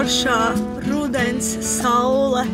foršā rudens saule.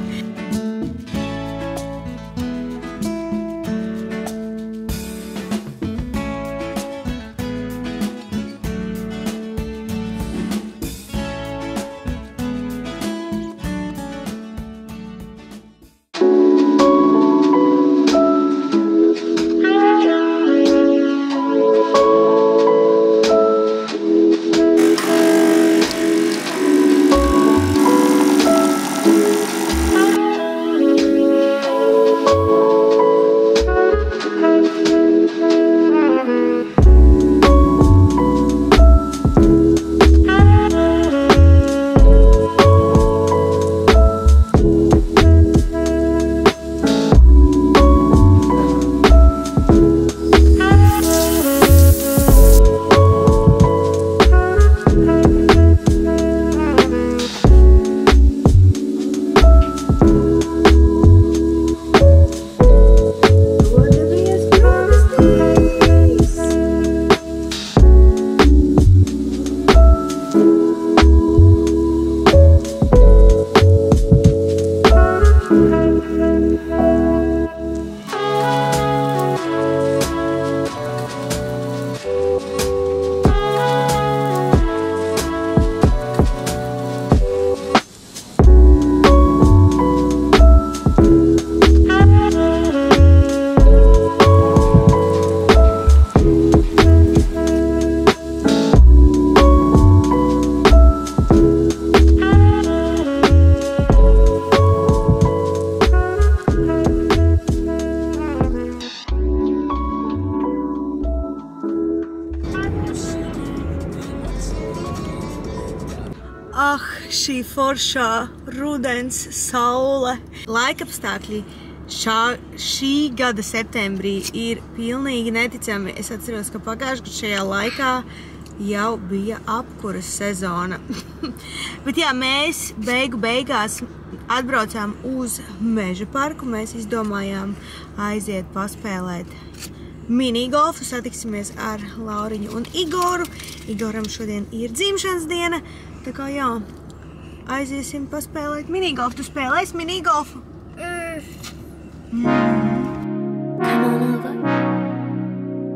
Ah, šī foršā rudens saule. Laikapstākļi šī gada septembrī ir pilnīgi neticami. Es atceros, ka pagājušajā gadā šajā laikā jau bija apkuras sezona. Bet jā, mēs beigās atbraucām uz meža parku. Mēs izdomājām aiziet paspēlēt minigolfu. Satiksimies ar Lauriņu un Igoru. Igoram šodien ir dzimšanas diena. Tā kā jā, aiziesim paspēlēt minigolfu. Tu spēlēsi minigolfu? Come on over.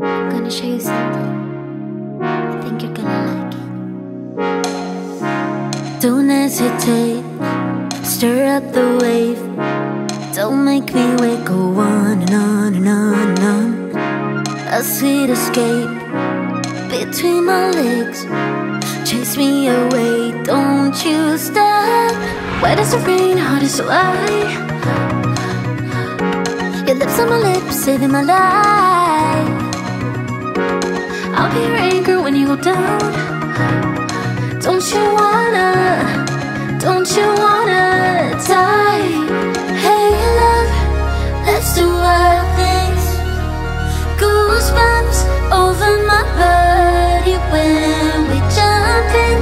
I'm gonna show you something. I think you're gonna like it. Don't hesitate. Stir up the wave. Don't make me wait. Go on and on and on and on. A sweet escape between my legs. Chase me away, don't you stop. Wet as the rain, hard as July. Your lips on my lips, saving my life. I'll be your anchor when you go down. Don't you wanna die? Hey love, let's do wild things. Goosebumps over my body when we jump in.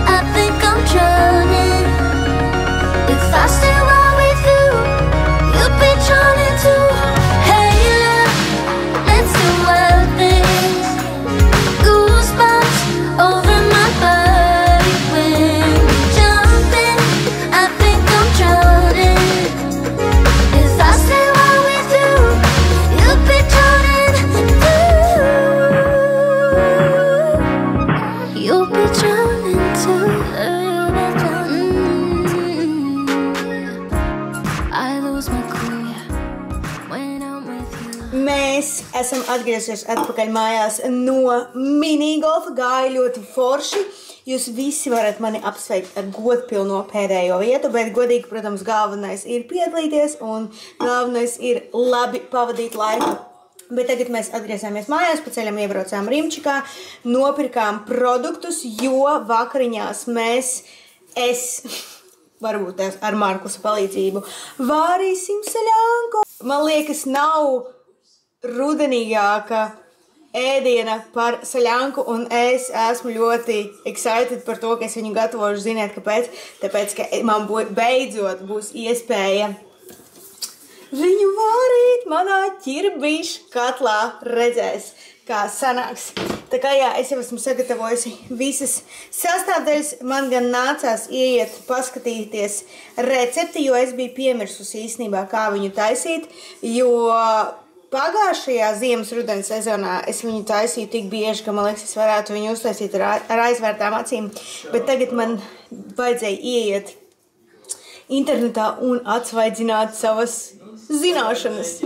I think I'm drowning. If I stay right with you, you'll be drowning too. Hey love, let's do wild things. Goosebumps over my body when we jump in. I think I'm drowning. If I stay right with you, you'll be drowning too. You'll be drowning too. I lose my cool when I'm with you. Mēs esam atgriezušies atpakaļ mājās no minigolfa. Gāja ļoti forši. Jūs visi varat mani apsveikt ar godpilno pēdējo vietu, bet godīgi, protams, galvenais ir piedalīties un galvenais ir labi pavadīt laiku. Bet tagad mēs atgriezāmies mājās, pa ceļam iebraucām Rimčikā, nopirkām produktus, jo vakariņās varbūt ar Markusa palīdzību, vārīsim saļanku. Man liekas, nav rudenīgāka ēdiena par saļanku, un es esmu ļoti excited par to, ka es viņu gatavošu. Ziniet, kāpēc? Tāpēc, ka man beidzot būs iespēja viņu vārīt manā ķirbīšu katlā. Redzēs, kā sanāks. Tā kā jā, es jau esmu sagatavojusi visas sastāvdaļas. Man gan nācās ieiet, paskatīties recepti, jo es biju piemirsusi īstenībā, kā viņu taisīt, jo pagājušajā ziemas rudens sezonā es viņu taisīju tik bieži, ka man liekas, es varētu viņu uztaisīt ar aizvērtām acīm, bet tagad man vajadzēja ieiet internetā un atsvaidzināt savas zināšanas.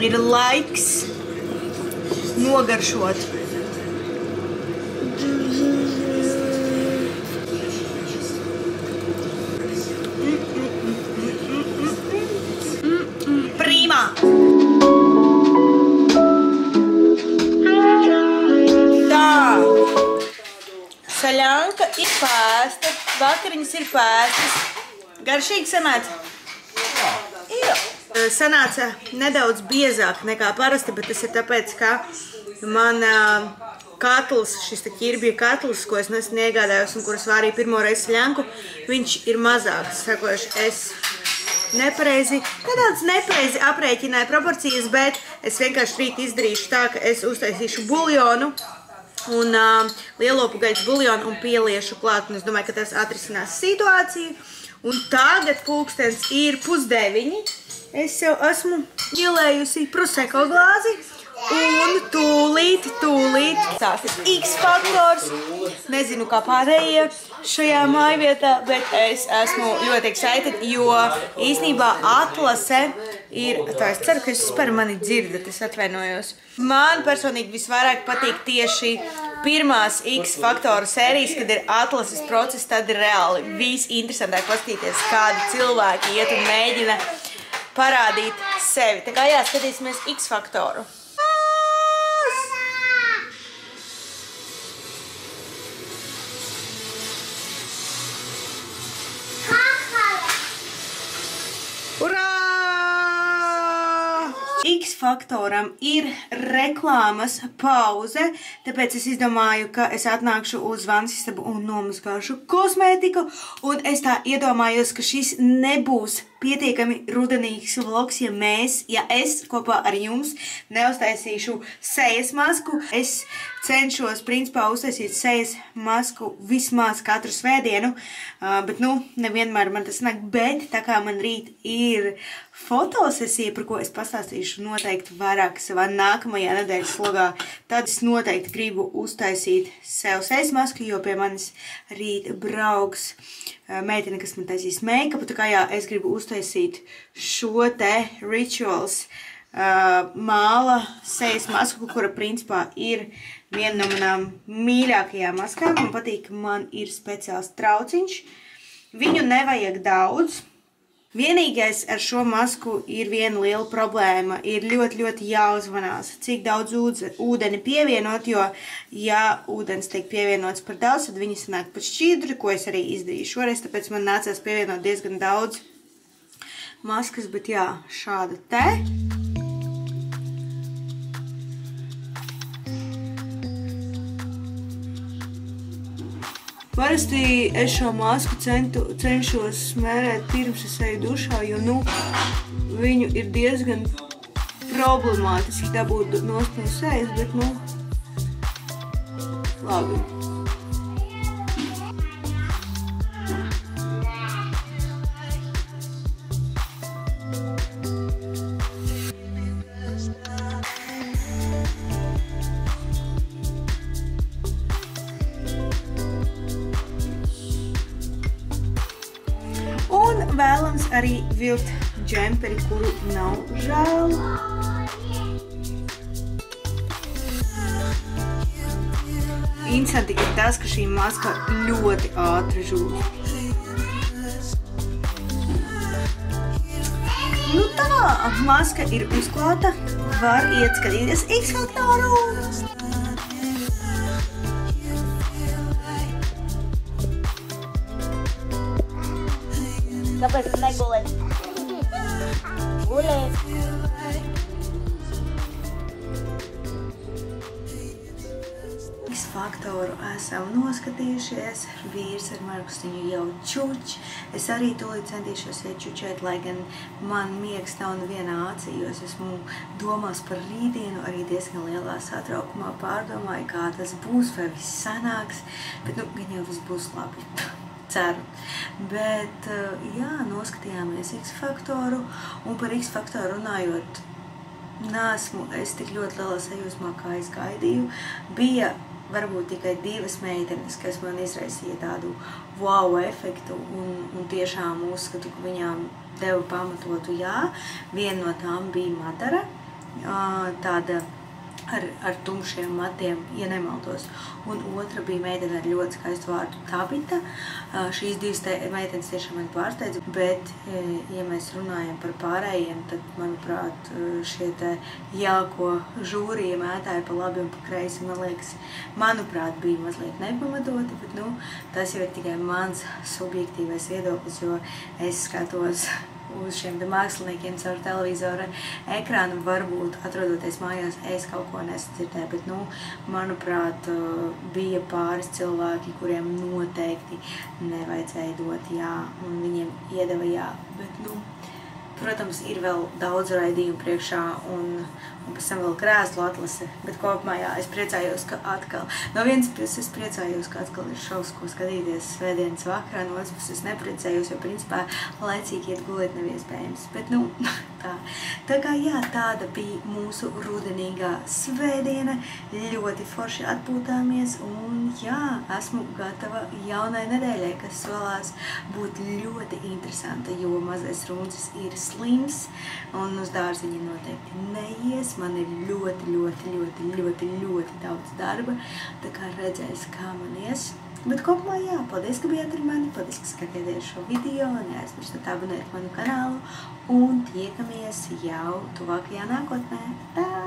Ir laiks nogaršot. Prīmā! Tā! Saļanka ir pēsta, vakariņas ir pēstas. Garšīgi sanāca? Jā. Sanāca nedaudz biezāk nekā parasti, bet tas ir tāpēc, ka man katls, šis te ķirbju katls, ko es nesen iegādājos un kuras vārīju pirmo reizi saļanku, viņš ir mazāks. Sakoši, es nedaudz nepareizi aprēķināju proporcijas, bet es vienkārši rīt izdarīšu tā, ka es uztaisīšu buljonu un lielopu gaļas buljonu un pieliešu klāt. Un es domāju, ka tas atrisinās situāciju. Un tagad pulkstens ir 8:30. Es jau esmu ielējusi proseko glāzi un tūlīt sākas X-faktors. Nezinu, kā pārējie šajā mājvietā, bet es esmu ļoti excited, jo īstenībā atlase ir, tā es ceru, ka jūs par mani dzirdat, es atvainojos. Man personīgi visvairāk patīk tieši pirmās X-faktoru sērijas, kad ir atlases process, tad ir reāli visinteresantāk paskatīties, kādi cilvēki iet un mēģina parādīt sevi. Tā kā jā, skatīsimies X-faktoru. Urā! X-faktoram ir reklāmas pauze, tāpēc es izdomāju, ka es atnākšu uz vansistabu un nomazgāšu kosmētiku, un es tā iedomājos, ka šis nebūs pietiekami rudenīgs vlogs, ja es kopā ar jums neuztaisīšu sejas masku. Es cenšos, principā, uztaisīt sejas masku vismaz katru svētdienu, bet, nevienmēr man tas nāk, bet tā kā man rīt ir fotosesija, par ko es pastāstīšu noteikti vairāk savā nākamajā nedēļas slogā, tad es noteikti gribu uztaisīt sev sejas masku, jo pie manis rīt brauks meitene, kas man taisīs make-upu, tā kā jā, es gribu uztaisīt šo te Rituals māla sejas masku, kura principā ir viena no manām mīļākajām maskām. Man patīk, ka man ir speciāls trauciņš. Viņu nevajag daudz. Vienīgais ar šo masku ir viena liela problēma. Ir ļoti jāuzmanās, cik daudz ūdeni pievienot, jo, ja ūdens tiek pievienots par daudz, tad viņi sanāk pat šķidri, ko es arī izdarīju šoreiz, tāpēc man nācās pievienot diezgan daudz maskas, bet jā, šāda te. Parasti es šo masku cenšos smērēt pirms es eju dušā, jo, viņu ir diezgan problemātiski dabūt nost no sejas, bet, labi. Vēlams arī vilkt džemperi, kuru nav žēl. Interesanti ir tas, ka šī maska ļoti ātri žūd. Tā, maska ir uzklāta, var iet skatīties X-faktoru. Kāpēc negulēt? Gulēt. X-faktoru esam noskatījušies. Vīrs ar Markustiņu jau čuč. Es arī tūlīt centīšos iet čučēt, lai gan man miegs nav nevienā acī, jo es esmu domās par rītdienu, arī diezgan lielā satraukumā pārdomāju, kā tas būs, vai viss sanāks, bet gan jau viss būs labi. Ceru. Bet, jā, noskatījāmies X-faktoru, un par X-faktoru runājot, neesmu es tik ļoti lielā sajūsmā, kā es gaidīju. Bija varbūt tikai 2 meitenes, kas man izraisīja tādu wow efektu, un tiešām uzskatu, ka viņām deva pamatotu jā. Viena no tām bija Madara, tāda ar tumšiem matiem, ja nemaldos. Un otra bija meitene ar ļoti skaistu vārdu Tabita. Šīs 2 meitenes tiešām mani pārsteidza, bet, ja mēs runājam par pārējiem, tad, manuprāt, šie te ko žūrija mētāja pa labi un pa kreisi, man liekas, manuprāt, bija mazliet nepamatoti, bet, tas jau ir tikai mans subjektīvais viedoklis, jo es skatos uz šiem māksliniekiem caur televizora ekrānu, varbūt atrodoties mājās, es kaut ko nesadzirdēju, bet, manuprāt, bija pāris cilvēki, kuriem noteikti nevajadzēja dot jā, un viņiem iedeva jā, bet, protams, ir vēl daudz raidījumu priekšā, un pēc tam vēl krēslu atlase, bet kopumā, jā, es priecājos, ka atkal, no vienas puses es priecājos, ka atkal ir šovs, ko skatīties svētdienas vakarā, no otras puses es nepriecājos, jo, principā, laicīgi iet gulēt nav iespējams, bet, tā. Tā kā, jā, tāda bija mūsu rudenīgā svētdiena, ļoti forši atpūtāmies, un, jā, esmu gatava jaunai nedēļai, kas solās būt ļoti interesanta, jo mazais runcis ir slims, un uz dārziņu noteikti neies. Man ir ļoti daudz darba, tā kā redzēs, kā man ies. Bet kopumā jā, paldies, ka bijāt ar mani, paldies, ka skatījāties šo video, neaizmirstiet abonēt manu kanālu un tiekamies jau tuvākajā nākotnē. Tā!